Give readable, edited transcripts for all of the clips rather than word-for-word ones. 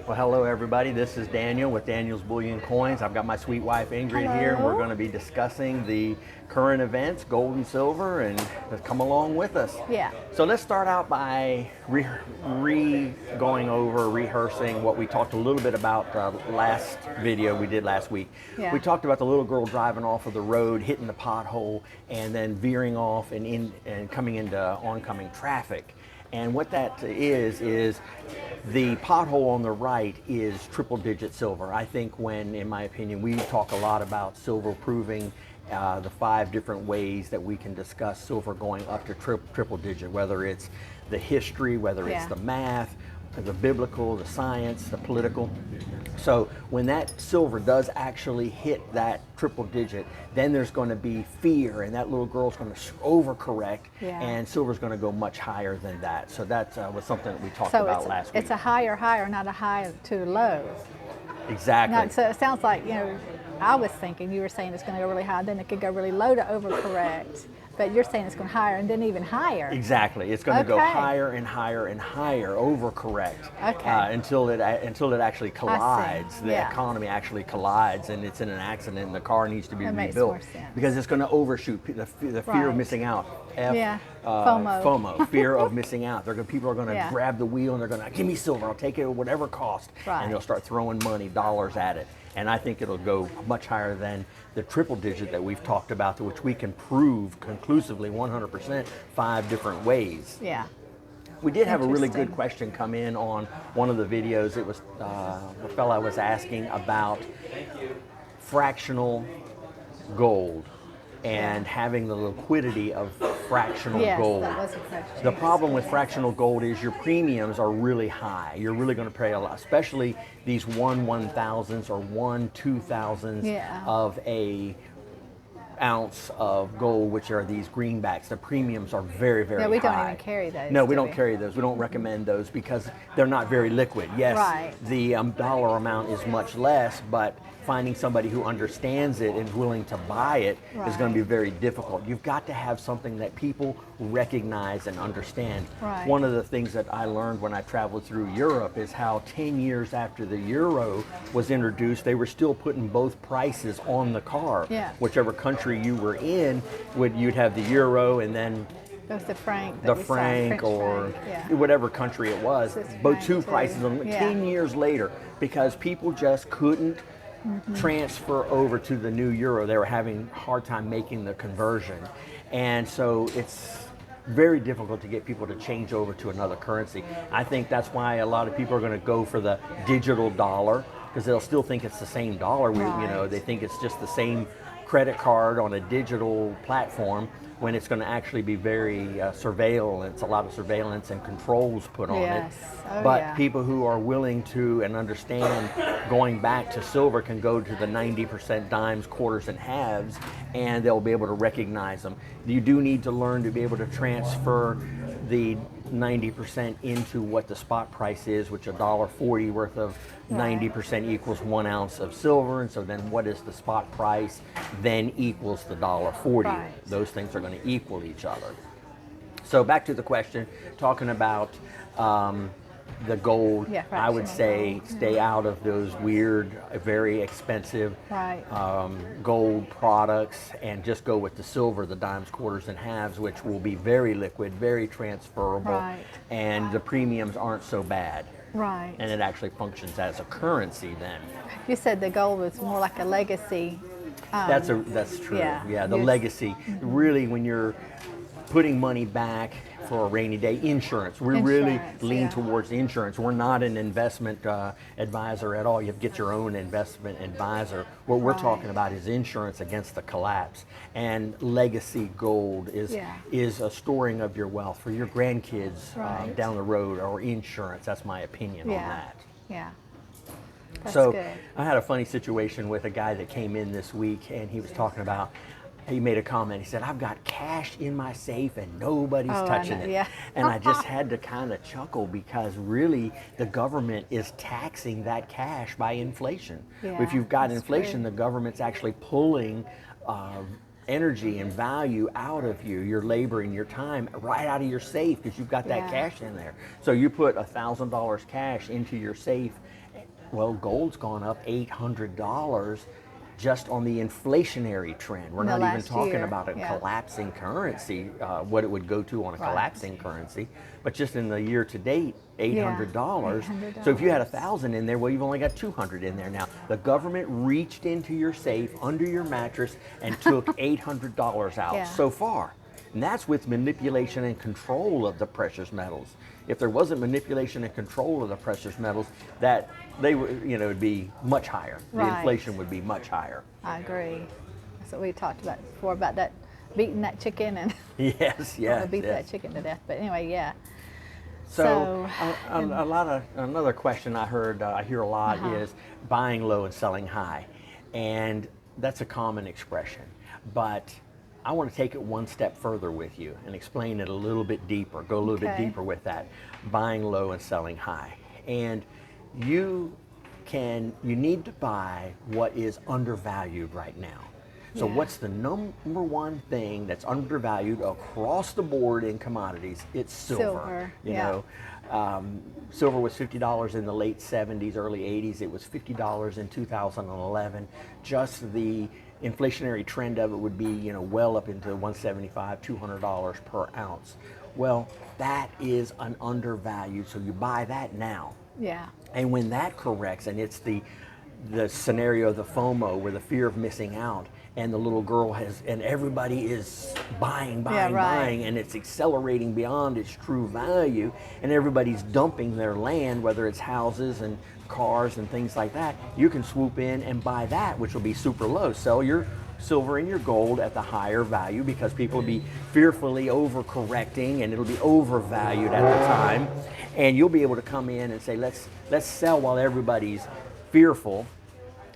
Well, hello everybody. This is Daniel with Daniel's Bullion Coins. I've got my sweet wife Ingrid here, and we're Hello. going to be discussing the current events, gold and silver, and come along with us. Yeah. So let's start out by going over, rehearsing what we talked a little bit about last video we did last week. Yeah. We talked about the little girl driving off of the road, hitting the pothole, and then veering off and coming into oncoming traffic. And what that is the pothole on the right is triple digit silver. I think in my opinion, we talk a lot about silver proving the 5 different ways that we can discuss silver going up to triple digit, whether it's the history, whether it's the math, the biblical, the science, the political. So when that silver does actually hit that triple digit, then there's going to be fear, and that little girl's going to overcorrect, and silver's going to go much higher than that. So that was something that we talked about last week. It's a higher, not a high to low. Exactly. So it sounds like, I was thinking, you were saying it's going to go really high, then it could go really low to overcorrect. But you're saying it's going higher and then even higher. Exactly. It's going to go higher and higher and higher, overcorrect, until it actually collides. The economy actually collides, and it's in an accident, and the car needs to be rebuilt because it's going to overshoot. The fear of missing out. FOMO, fear of missing out. People are going to grab the wheel and they're going to give me silver. I'll take it at whatever cost, and they'll start throwing money, dollars at it. And I think it'll go much higher than the triple digit that we've talked about, which we can prove conclusively 100% 5 different ways. Yeah. We did have a really good question come in on one of the videos. It was a fellow was asking about fractional gold and having the liquidity of fractional gold. That was a question. The problem with fractional gold is your premiums are really high. You're really going to pay a lot, especially these 1/1000s or 1/2000s of a ounce of gold, which are these greenbacks. The premiums are very, very high. We don't even carry those. No, we don't carry those. We don't recommend those because they're not very liquid. Yes, the dollar amount is much less, but finding somebody who understands it and is willing to buy it is going to be very difficult. You've got to have something that people recognize and understand. One of the things that I learned when I traveled through Europe is how 10 years after the euro was introduced, they were still putting both prices on the car. Whichever country you were in, you'd have the euro and then the franc, or whatever country it was. Both two prices on 10 years later, because people just couldn't transfer over to the new euro. They were having a hard time making the conversion. And so it's very difficult to get people to change over to another currency. I think that's why a lot of people are going to go for the digital dollar, because they'll still think it's the same dollar. They think it's just the same credit card on a digital platform, when it's going to actually be very surveillance, a lot of surveillance and controls put on it. But people who are willing to and understand going back to silver can go to the 90% dimes, quarters, and halves, and they'll be able to recognize them. You do need to learn to be able to transfer the 90% into what the spot price is, which $1.40 worth of 90% equals 1 ounce of silver, and so then what is the spot price then equals the $1.40. Those things are going to equal each other. So back to the question, talking about the gold, I would say stay out of those weird, very expensive gold products, and just go with the silver, the dimes, quarters, and halves, which will be very liquid, very transferable, and the premiums aren't so bad. And it actually functions as a currency then. You said the gold was more like a legacy. That's true. The legacy. Really, when you're putting money back for a rainy day, insurance. We really lean towards insurance. We're not an investment advisor at all. You have to get your own investment advisor. What we're talking about is insurance against the collapse. And legacy gold is a storing of your wealth for your grandkids down the road, or insurance. That's my opinion on that. That's so good. I had a funny situation with a guy that came in this week, and he was talking about, he made a comment. He said, I've got cash in my safe and nobody's touching it. And I just had to kind of chuckle, because really the government is taxing that cash by inflation. If you've got inflation, the government's actually pulling energy and value out of you, your labor and your time, right out of your safe, because you've got that cash in there. So you put $1,000 cash into your safe Well, gold's gone up $800 just on the inflationary trend. We're In the not even last talking year, about a yeah. collapsing currency, what it would go to on a Right. collapsing currency, but just in the year to date, $800. $800. So if you had 1,000 in there, well, you've only got 200 in there now. The government reached into your safe, under your mattress, and took $800 out Yeah. so far. And that's with manipulation and control of the precious metals. If there wasn't manipulation and control of the precious metals, that they would, it'd be much higher. The Right. inflation would be much higher. I agree. That's what we talked about before, about that beating that chicken and Yes, yes, beat yes. that chicken to death. But anyway, yeah. So another question I hear a lot is buying low and selling high, and that's a common expression. But I want to take it one step further with you and explain it a little bit deeper. Go a little bit Okay. deeper with that, buying low and selling high. And you need to buy what is undervalued right now. So Yeah. what's the number one thing that's undervalued across the board in commodities? It's silver. Silver, You yeah. know, silver was $50 in the late 70s, early 80s. It was $50 in 2011. Just the inflationary trend of it would be, well up into $175, $200 per ounce. Well, that is an undervalued, so you buy that now. Yeah. And when that corrects, and it's the scenario, the FOMO, where the fear of missing out, and the little girl and everybody is buying, Yeah, right. buying, and it's accelerating beyond its true value, and everybody's dumping their land, whether it's houses and cars and things like that. You can swoop in and buy that, which will be super low. Sell your silver and your gold at the higher value because people will be fearfully overcorrecting and it'll be overvalued at the time, and you'll be able to come in and say, let's sell while everybody's fearful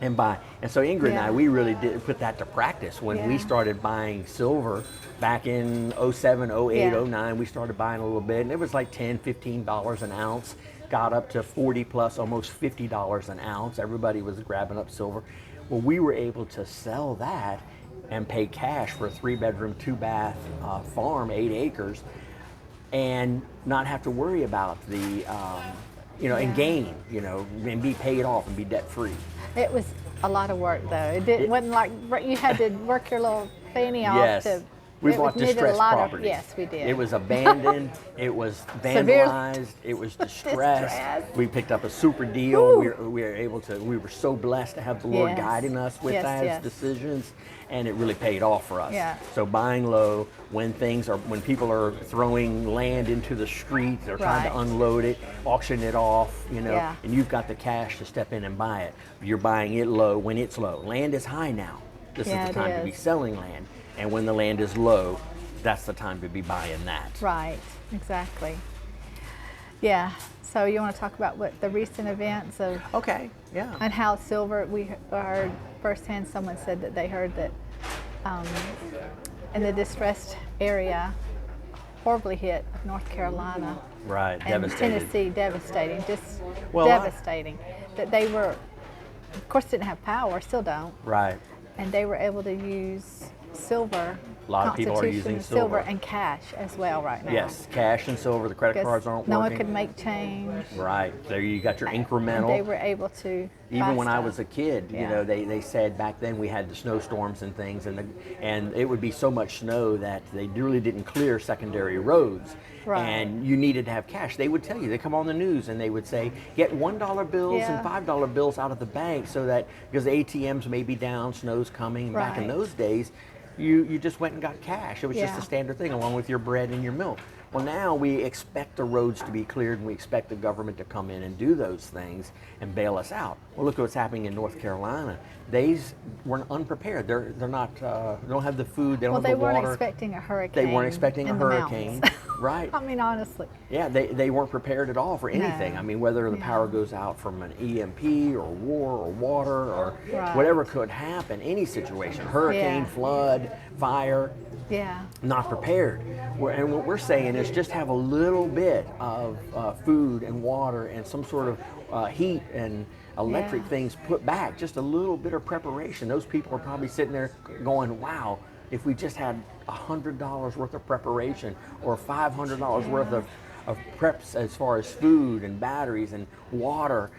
and buy. And so Ingrid and I, we really did put that to practice when we Yeah. started buying silver back in 07, 08, Yeah. 09. We started buying a little bit, and it was like $10, $15 an ounce, got up to 40 plus, almost $50 an ounce. Everybody was grabbing up silver. Well, we were able to sell that and pay cash for a 3-bedroom, 2-bath farm, 8 acres, and not have to worry about the, and gain, and be paid off and be debt free. It was a lot of work though. It wasn't like you had to work your little fanny off Yes. to. We it bought needed a distressed lot properties. Yes, we did. It was abandoned. It was vandalized. It was distressed. We picked up a super deal. We were so blessed to have the Lord Yes. guiding us with Yes, yes. decisions, and it really paid off for us. Yeah. So buying low when people are throwing land into the street, they're trying to Right. unload it, auction it off, Yeah. and you've got the cash to step in and buy it. You're buying it low when it's low. Land is high now. This Yeah, is it the time to be is. selling land. And when the land is low, that's the time to be buying that. Right, exactly. Yeah. So you want to talk about what the recent events of Okay, yeah. and how silver? We heard firsthand. Someone said that they heard that in the distressed area, horribly hit North Carolina Right, and devastated. Tennessee, devastating, just Well, devastating. That they were, of course, didn't have power, still don't, Right. and they were able to use silver. A lot of people are Constitution, using silver. and cash as well right now. Yes, cash and silver, the credit Because cards aren't no working. one could make change. Right, there you got your And incremental. they were able to. Even buy when I stuff. was a kid, Yeah. they said back then we had the snowstorms and things, and it would be so much snow that they really didn't clear secondary roads. Right. And you needed to have cash. They would tell you, they come on the news and they would say, get $1 bills Yeah. and $5 bills out of the bank so that, because the ATMs may be down, snow's coming. Back in Right. those days, you just went and got cash. It was just Yeah. a standard thing along with your bread and your milk. Well, now we expect the roads to be cleared and we expect the government to come in and do those things and bail us out. Well, look at what's happening in North Carolina. They were unprepared. They're not. They don't have the food. They don't Well, have they the water. weren't expecting a hurricane. They weren't expecting a in the hurricane, mountains. right? I mean, honestly. Yeah, they weren't prepared at all for anything. No. I mean, whether the Yeah. power goes out from an EMP or war or water or Right. whatever could happen, any situation, hurricane, Yeah. flood, fire, Yeah. not prepared. And what we're saying is just have a little bit of food and water and some sort of heat and electric Yeah. things put back, just a little bit of preparation. Those people are probably sitting there going, wow, if we just had $100 worth of preparation or $500 worth of preps as far as food and batteries and water,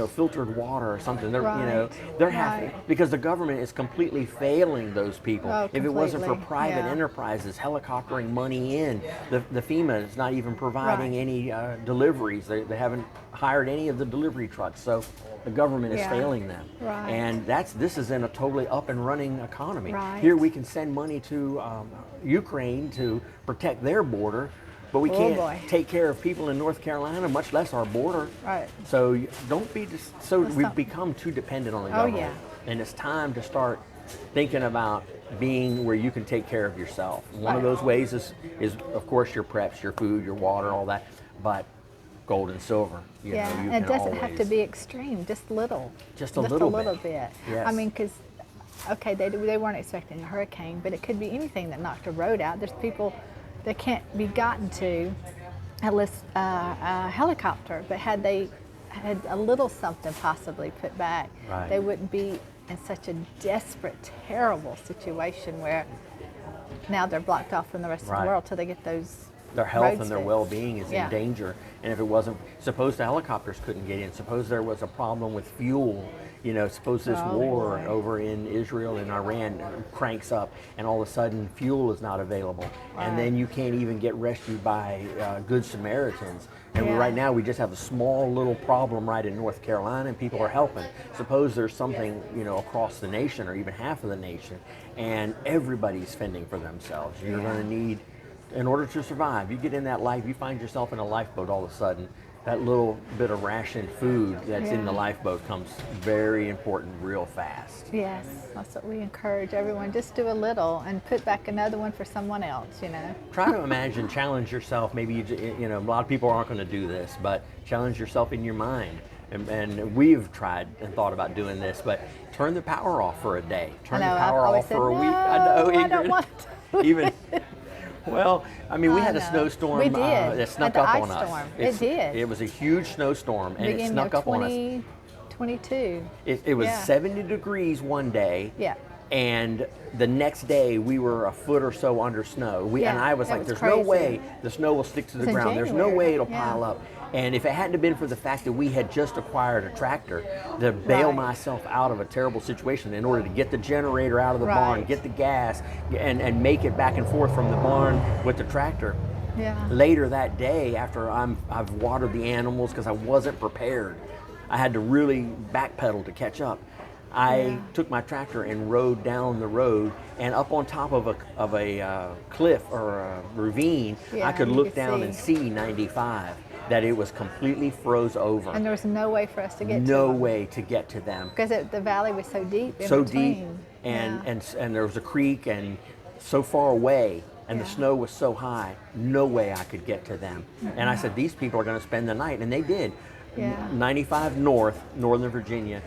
filtered water or something. They're having, because the government is completely failing those people. Oh, if it wasn't for completely. private enterprises helicoptering money in, the FEMA is not even providing any deliveries. They haven't hired any of the delivery trucks. So the government is failing them. Right. And this is in a totally up and running economy. Right. Here we can send money to Ukraine to protect their border, but we can't take care of people in North Carolina, much less our border. Right. So we've become too dependent on the government. And it's time to start thinking about being where you can take care of yourself. One of those ways is of course your preps, your food, your water, all that, but gold and silver. And it doesn't have to be extreme, just a little bit. Yes. I mean, because, okay, they weren't expecting a hurricane, but it could be anything that knocked a road out. There's people that can't be gotten to unless a helicopter, but had they had a little something possibly put back, they wouldn't be in such a desperate, terrible situation where now they're blocked off from the rest of the world till they get those. Their health and their well-being is in danger. And if it wasn't, suppose the helicopters couldn't get in, suppose there was a problem with fuel, suppose this war over in Israel and Iran cranks up and all of a sudden fuel is not available. And then you can't even get rescued by Good Samaritans. And right now we just have a small little problem right in North Carolina and people are helping. Suppose there's something, across the nation or even half of the nation and everybody's fending for themselves. You're going to need, in order to survive, you get in that life, you find yourself in a lifeboat all of a sudden, that little bit of rationed food that's in the lifeboat comes very important real fast. Yes, that's what we encourage everyone. Just do a little and put back another one for someone else, Try to imagine, challenge yourself. Maybe, a lot of people aren't going to do this, but challenge yourself in your mind. And we've tried and thought about doing this, but turn the power off for a day. Turn the power off for a week. I know, Ingrid. I don't want to. Even. Well, I mean, we had a snowstorm that snuck up on us. It did. It was a huge snowstorm, and it snuck up on us. 2022. It was 70 degrees one day. Yeah. And the next day we were a foot or so under snow. And I was like, there's no way the snow will stick to the ground. There's no way it'll pile up. And if it hadn't been for the fact that we had just acquired a tractor to bail myself out of a terrible situation in order to get the generator out of the barn, get the gas, and make it back and forth from the barn with the tractor. Later that day, after I've watered the animals because I wasn't prepared, I had to really backpedal to catch up. I took my tractor and rode down the road, and up on top of a cliff or a ravine, I could look down and see 95. That it was completely froze over. And there was no way for us to get to them. No way to get to them. Because the valley was so deep in so between. Deep, and there was a creek and so far away, and the snow was so high, no way I could get to them. And I said, these people are going to spend the night, and they did. 95 Northern Virginia,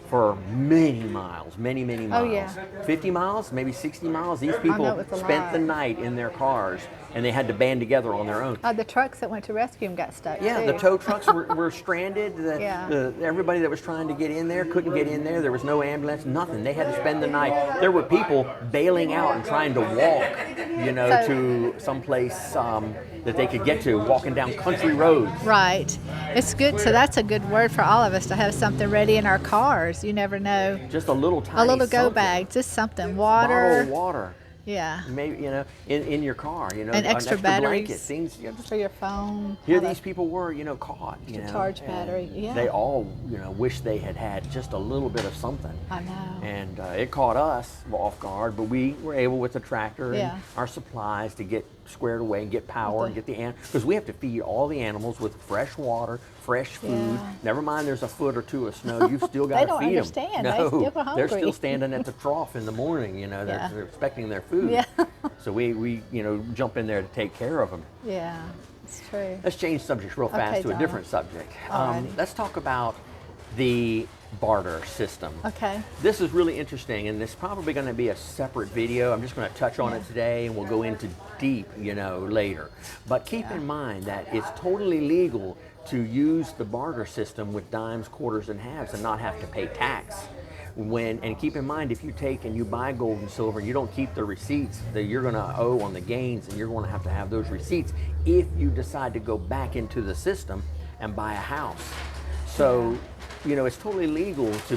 for many miles, many miles. 50 miles, maybe 60 miles. These people spent the night in their cars, and they had to band together on their own. The trucks that went to rescue them got stuck too. The tow trucks were stranded. Everybody that was trying to get in there couldn't get in there. There was no ambulance, nothing. They had to spend the night. There were people bailing out and trying to walk, to someplace that they could get to, walking down country roads. Right. It's good. So that's a good word for all of us, to have something ready in our cars. You never know. Just a little tiny A little go something. Bag, just something. Water. Bottle of water. Yeah. Maybe, in your car, and extra batteries. Blanket, things. Just for your phone. Here these people were, caught. To charge battery. Yeah. They all, wish they had just a little bit of something. I know. And it caught us off guard, but we were able with the tractor and our supplies to get squared away and get power and get the because we have to feed all the animals with fresh water, fresh food. Never mind, there's a foot or two of snow. You've still got to feed them. They don't understand. They still go hungry. They're still standing at the trough in the morning. They're expecting their food. Yeah. So we jump in there to take care of them. Yeah, it's true. Let's change subjects real fast to a different subject. Alrighty. Let's talk about the barter system. Okay. This is really interesting, and it's probably going to be a separate video. I'm just going to touch on it today, and we'll go into deep, later. But keep in mind that it's totally legal to use the barter system with dimes, quarters, and halves and not have to pay tax. And keep in mind, if you take and you buy gold and silver and you don't keep the receipts that you're going to owe on the gains, and you're going to have those receipts if you decide to go back into the system and buy a house. So, it's totally legal to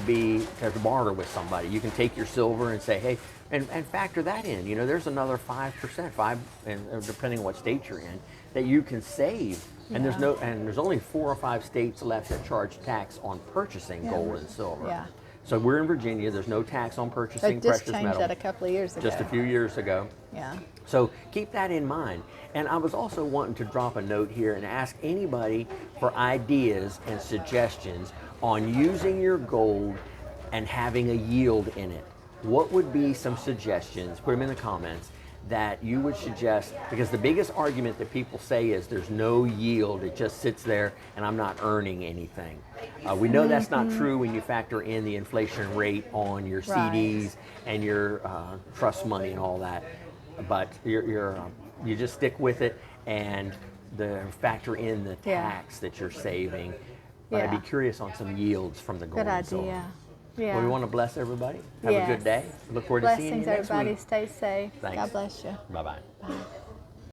barter with somebody. You can take your silver and say, hey, and factor that in. There's another 5%, and depending on what state you're in, that you can save. And there's only 4 or 5 states left that charge tax on purchasing gold and silver. Yeah. So we're in Virginia. There's no tax on purchasing They just precious changed metal. that a couple of years ago. Just a few years ago. Yeah. So keep that in mind. And I was also wanting to drop a note here and ask anybody for ideas and suggestions on using your gold and having a yield in it. What would be some suggestions? Put them in the comments that you would suggest, because the biggest argument that people say is there's no yield, it just sits there and I'm not earning anything. We know that's not true when you factor in the inflation rate on your CDs and your trust money and all that, but you just stick with it and factor in the tax that you're saving. But I'd be curious on some yields from the gold and silver. Good idea. Yeah. Well, we want to bless everybody. Have a good day. Look forward to seeing you next week. Blessings, everybody. Stay safe. Thanks. God bless you. Bye-bye. Bye.